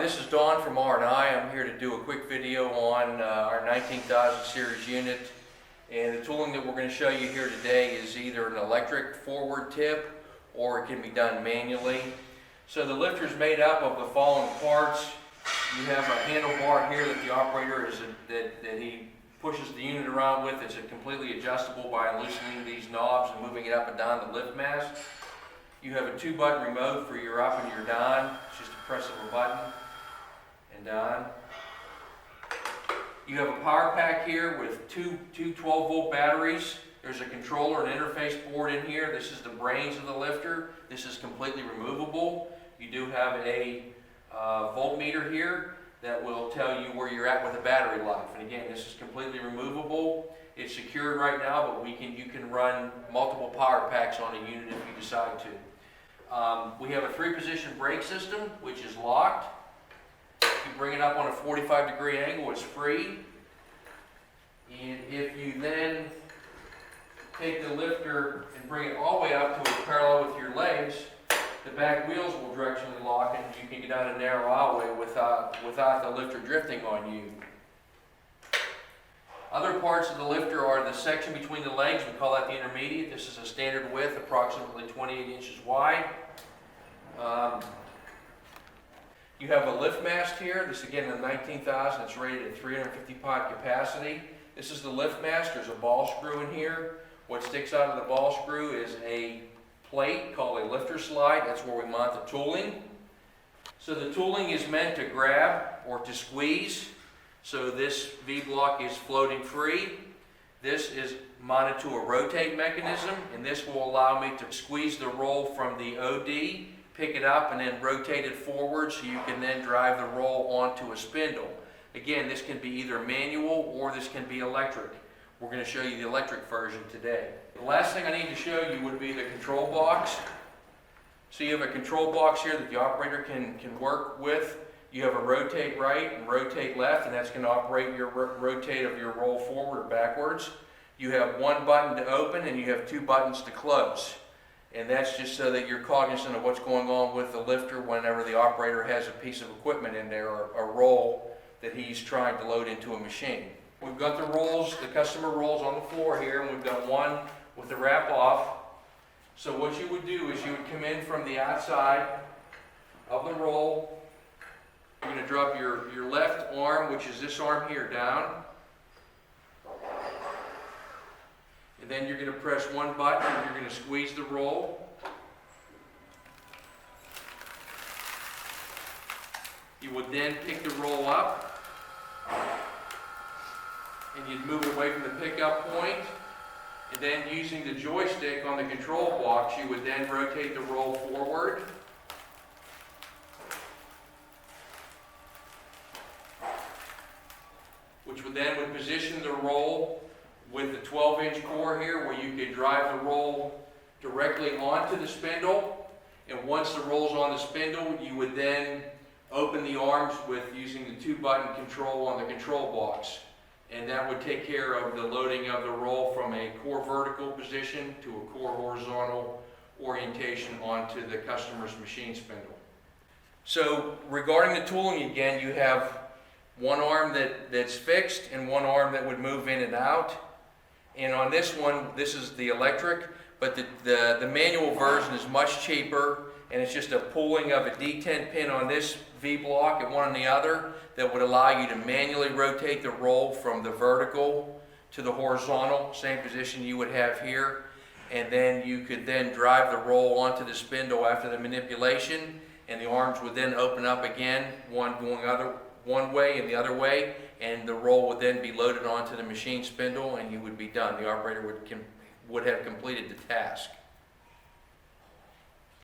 this is Don from R&I. I'm here to do a quick video on our 19,000 series unit. And the tooling that we're going to show you here today is either an electric forward tip or it can be done manually. So the lifter is made up of the following parts. You have a handlebar here that the operator that he pushes the unit around with. It's completely adjustable by loosening these knobs and moving it up and down the lift mast. You have a 2-button remote for your up and your down. It's just a press of a button and down. You have a power pack here with two 12-volt batteries. There's a controller and interface board in here. This is the brains of the lifter. This is completely removable. You do have a voltmeter here that will tell you where you're at with the battery life. And again, this is completely removable. It's secured right now, but you can run multiple power packs on a unit if you decide to. We have a 3-position brake system, which is locked. You bring it up on a 45-degree angle, it's free. And if you then take the lifter and bring it all the way up to a parallel with your legs, the back wheels will directionally lock and you can get down a narrow aisleway without the lifter drifting on you. Other parts of the lifter are the section between the legs. We call that the intermediate. This is a standard width, approximately 28 inches wide. You have a lift mast here. This again, the 19,000. It's rated at 350 pound capacity. This is the lift mast. There's a ball screw in here. What sticks out of the ball screw is a plate called a lifter slide. That's where we mount the tooling. So the tooling is meant to grab or to squeeze. So this V-block is floating free. This is mounted to a rotate mechanism, and this will allow me to squeeze the roll from the OD, pick it up, and then rotate it forward so you can then drive the roll onto a spindle. Again, this can be either manual or this can be electric. We're going to show you the electric version today. The last thing I need to show you would be the control box. So you have a control box here that the operator can work with. You have a rotate right and rotate left, and that's going to operate your rotate of your roll forward or backwards. You have 1 button to open and you have 2 buttons to close. And that's just so that you're cognizant of what's going on with the lifter whenever the operator has a piece of equipment in there or a roll that he's trying to load into a machine. We've got the rolls, the customer rolls on the floor here, and we've got one with the wrap off. So what you would do is you would come in from the outside of the roll. You're going to drop your left arm, which is this arm here, down. And then you're going to press 1 button and you're going to squeeze the roll. You would then pick the roll up and you'd move it away from the pickup point. And then using the joystick on the control box, you would then rotate the roll forward. Which would then position the roll with the 12-inch core here where you could drive the roll directly onto the spindle. And once the roll's on the spindle, you would then open the arms with using the 2-button control on the control box. And that would take care of the loading of the roll from a core vertical position to a core horizontal orientation onto the customer's machine spindle. So regarding the tooling again, you have 1 arm that's fixed and 1 arm that would move in and out. And on this one, this is the electric, but the manual version is much cheaper, and it's just a pulling of a D10 pin on this V-block and one on the other that would allow you to manually rotate the roll from the vertical to the horizontal, same position you would have here. And then you could then drive the roll onto the spindle after the manipulation, and the arms would then open up again, one going one way and the other way, and the roll would then be loaded onto the machine spindle and you would be done. The operator would have completed the task.